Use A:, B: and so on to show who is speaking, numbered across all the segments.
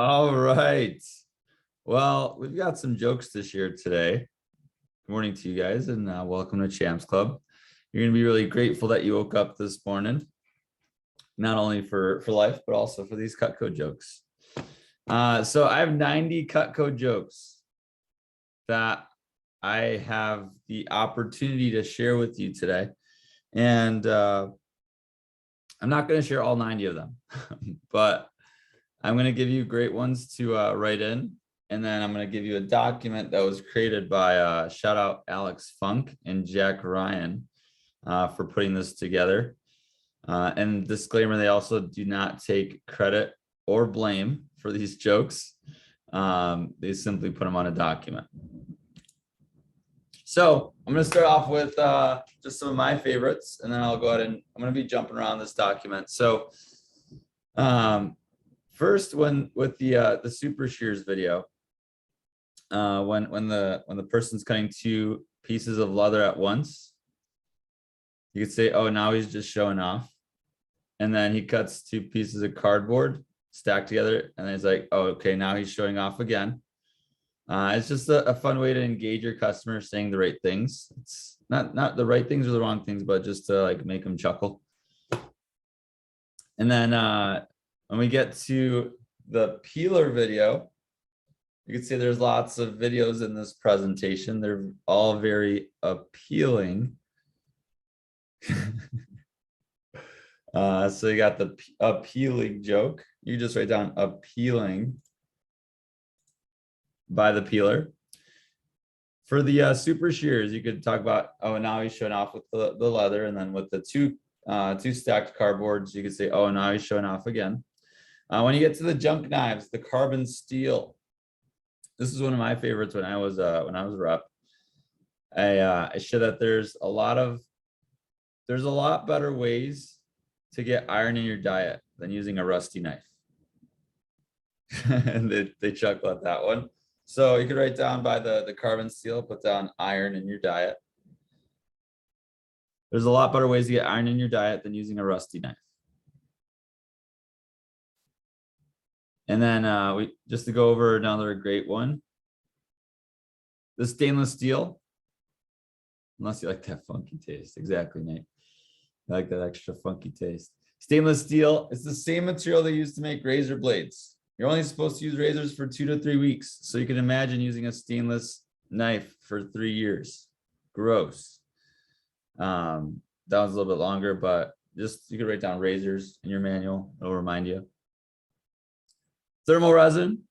A: All right. Well, we've got some jokes to share today. Good morning to you guys, and welcome to Champs Club. You're going to be really grateful that you woke up this morning, not only for life, but also for these Cutco jokes. So I have 90 Cutco jokes that I have the opportunity to share with you today. And I'm not going to share all 90 of them, but I'm going to give you great ones to write in. And then I'm going to give you a document that was created by shout out Alex Funk and Jack Ryan for putting this together. And disclaimer, they also do not take credit or blame for these jokes. They simply put them on a document. So I'm going to start off with just some of my favorites, and then I'll go ahead and I'm going to be jumping around this document. So first, with the super shears video, when the person's cutting two pieces of leather at once, you could say, "Oh, now he's just showing off," and then he cuts two pieces of cardboard stacked together, and then he's like, "Oh, okay, now he's showing off again." It's just a fun way to engage your customer, saying the right things. It's not the right things or the wrong things, but just to like make them chuckle. And then when we get to the peeler video, you can see there's lots of videos in this presentation. They're all very appealing. So you got the appealing joke. You just write down appealing by the peeler. For the super shears, you could talk about, oh, now he's showing off with the leather, and then with the two stacked cardboards, you could say, oh, now he's showing off again. When you get to the junk knives, the carbon steel, this is one of my favorites when I was rep. I show that there's a lot better ways to get iron in your diet than using a rusty knife. And they chuckle at that one. So you could write down by the carbon steel, put down iron in your diet. There's a lot better ways to get iron in your diet than using a rusty knife. And then just to go over another great one, the stainless steel, unless you like that funky taste. Exactly, Nate. I like that extra funky taste. Stainless steel, it's the same material they use to make razor blades. You're only supposed to use razors for 2 to 3 weeks. So you can imagine using a stainless knife for 3 years. Gross. That one's a little bit longer, but just you could write down razors in your manual. It'll remind you. Thermal resin.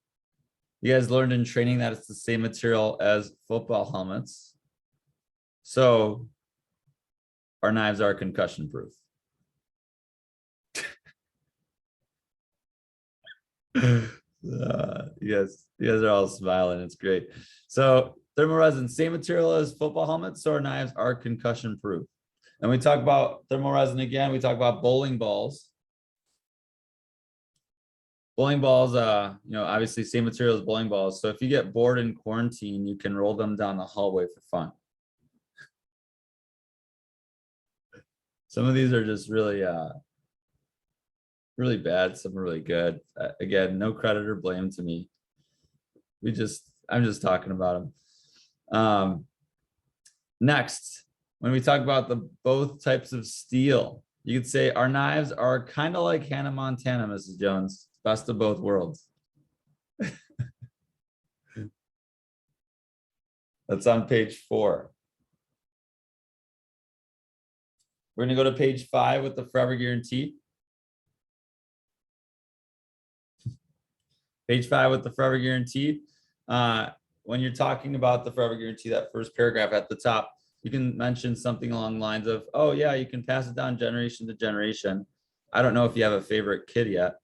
A: You guys learned in training that it's the same material as football helmets. So our knives are concussion proof. You guys are all smiling. It's great. So thermal resin, same material as football helmets, so our knives are concussion proof. And we talk about thermal resin again. We talk about bowling balls. Bowling balls, obviously same material as bowling balls. So if you get bored in quarantine, you can roll them down the hallway for fun. Some of these are just really bad. Some are really good. Again, no credit or blame to me. I'm just talking about them. Next, when we talk about both types of steel, you could say our knives are kind of like Hannah Montana, Mrs. Jones. Best of both worlds. That's on page 4. We're going to go to page 5 with the forever guarantee. Page 5 with the forever guarantee. When you're talking about the forever guarantee, that first paragraph at the top, you can mention something along the lines of, oh yeah, you can pass it down generation to generation. I don't know if you have a favorite kid yet.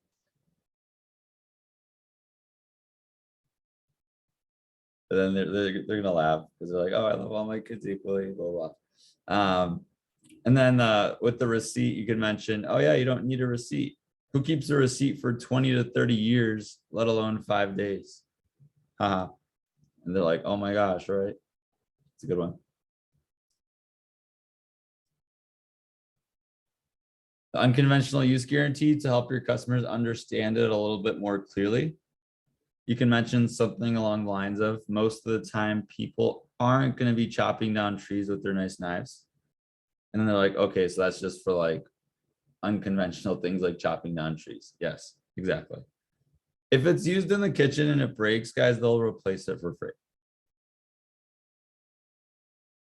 A: But then they're gonna laugh because they're like, oh, I love all my kids equally, blah blah. And then with the receipt, you can mention, oh yeah, you don't need a receipt. Who keeps a receipt for 20 to 30 years, let alone 5 days? And they're like, oh my gosh, right? It's a good one. The unconventional use guarantee to help your customers understand it a little bit more clearly. You can mention something along the lines of, most of the time people aren't going to be chopping down trees with their nice knives. And then they're like, okay, so that's just for like unconventional things like chopping down trees. Yes, exactly. If it's used in the kitchen and it breaks, guys, they'll replace it for free.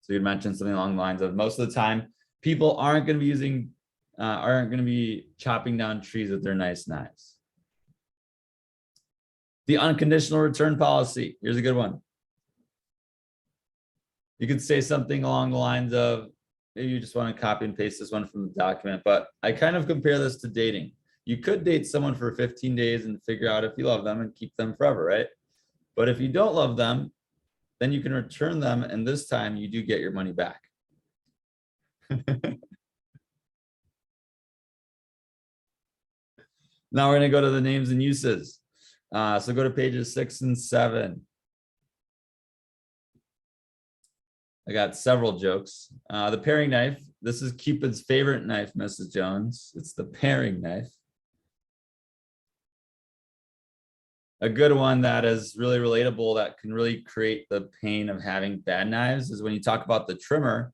A: So you'd mention something along the lines of, most of the time people aren't going to be chopping down trees with their nice knives. The unconditional return policy. Here's a good one. You could say something along the lines of, maybe you just want to copy and paste this one from the document, but I kind of compare this to dating. You could date someone for 15 days and figure out if you love them and keep them forever, right? But if you don't love them, then you can return them, and this time you do get your money back. Now we're going to go to the names and uses. So go to pages 6 and 7. I got several jokes. The paring knife. This is Cupid's favorite knife, Mrs. Jones. It's the paring knife. A good one that is really relatable, that can really create the pain of having bad knives, is when you talk about the trimmer.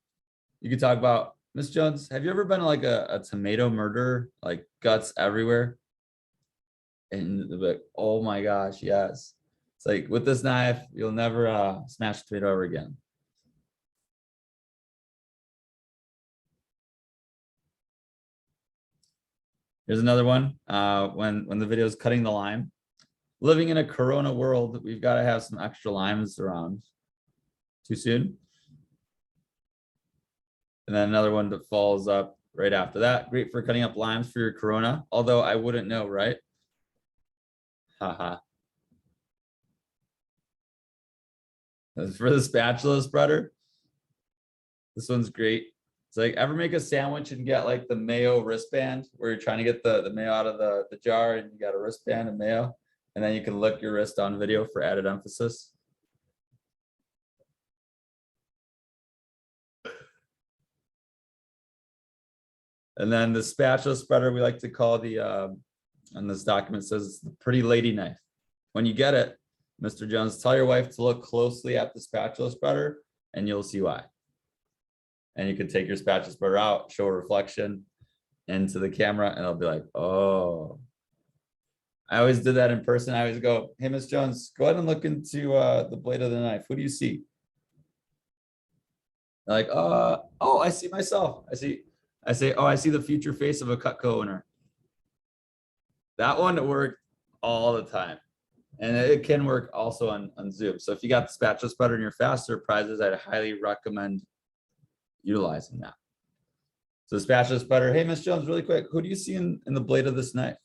A: You could talk about, Miss Jones, have you ever been like a tomato murderer, like guts everywhere? And they're like, oh my gosh, yes. It's like, with this knife, you'll never smash a tomato ever again. Here's another one. When the video is cutting the lime. Living in a Corona world, we've got to have some extra limes around. Too soon? And then another one that follows up right after that. Great for cutting up limes for your Corona, although I wouldn't know, right? Haha. For the spatula spreader, this one's great. It's like, ever make a sandwich and get like the mayo wristband, where you're trying to get the mayo out of the jar and you got a wristband of mayo, and then you can lick your wrist on video for added emphasis. And then the spatula spreader, we like to call and this document says, it's the pretty lady knife. When you get it, Mr. Jones, tell your wife to look closely at the spatula spreader and you'll see why. And you can take your spatula spreader out, show a reflection into the camera, and it'll be like, oh. I always did that in person. I always go, hey, Miss Jones, go ahead and look into the blade of the knife. Who do you see? They're like, oh, I see myself. I say, oh, I see the future face of a Cutco owner. That one worked all the time. And it can work also on Zoom. So if you got the spatula spreader and you're faster prizes, I'd highly recommend utilizing that. So the spatula spreader, hey, Miss Jones, really quick, who do you see in the blade of this knife?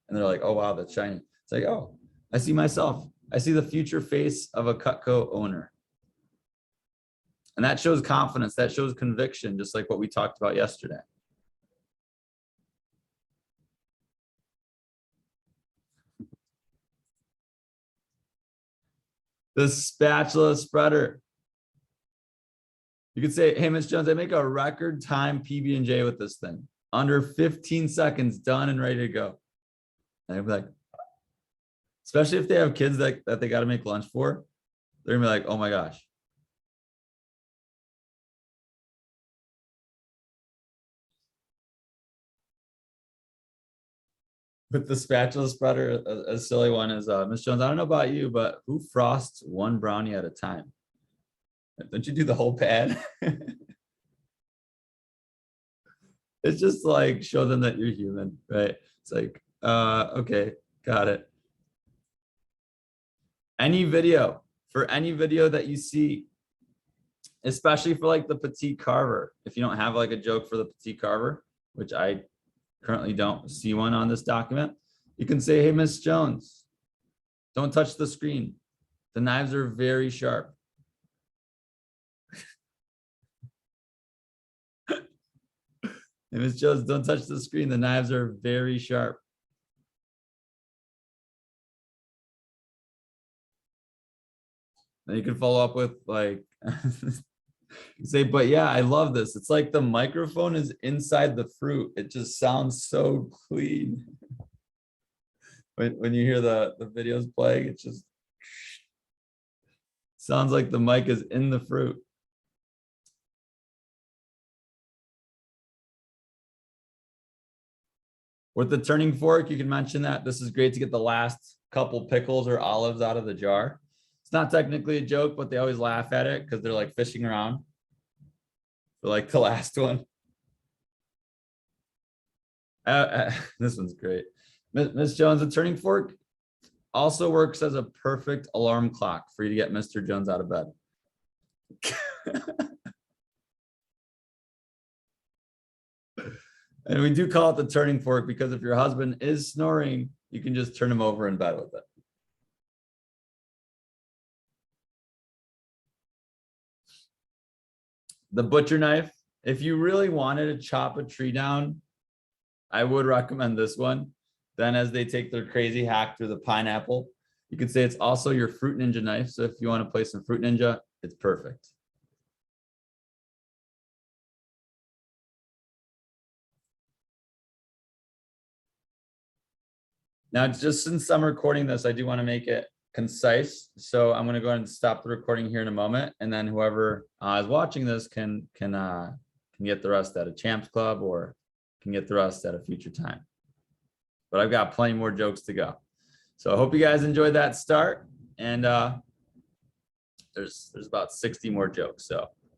A: And they're like, oh, wow, that's shiny. It's like, oh, I see myself. I see the future face of a Cutco owner. And that shows confidence. That shows conviction, just like what we talked about yesterday. The spatula spreader. You could say, hey, Miss Jones, I make a record time PB&J with this thing. Under 15 seconds, done and ready to go. And I'd be like, especially if they have kids that they got to make lunch for, they're gonna be like, oh my gosh. With the spatula spreader, a silly one is, Miss Jones, I don't know about you, but who frosts one brownie at a time? Don't you do the whole pan? It's just like, show them that you're human, right? It's like, okay, got it. Any video that you see, especially for like the petite carver, if you don't have like a joke for the petite carver, which I currently don't see one on this document, you can say, hey, Miss Jones, don't touch the screen. The knives are very sharp. Hey, Miss Jones, don't touch the screen. The knives are very sharp. Then you can follow up with like, say, but yeah, I love this. It's like the microphone is inside the fruit. It just sounds so clean. when you hear the videos playing, it just sounds like the mic is in the fruit. With the turning fork, you can mention that this is great to get the last couple pickles or olives out of the jar. It's not technically a joke, but they always laugh at it because they're like fishing around for like the last one. This one's great. Miss Jones, the turning fork also works as a perfect alarm clock for you to get Mr. Jones out of bed. And we do call it the turning fork because if your husband is snoring, you can just turn him over in bed with it. The butcher knife, if you really wanted to chop a tree down, I would recommend this one. Then as they take their crazy hack through the pineapple, you could say it's also your fruit ninja knife. So if you want to play some fruit ninja, it's perfect. Now, just since I'm recording this, I do want to make it concise. So I'm going to go ahead and stop the recording here in a moment. And then whoever is watching this can get the rest at a Champs Club or can get the rest at a future time. But I've got plenty more jokes to go. So I hope you guys enjoyed that start. And there's about 60 more jokes. So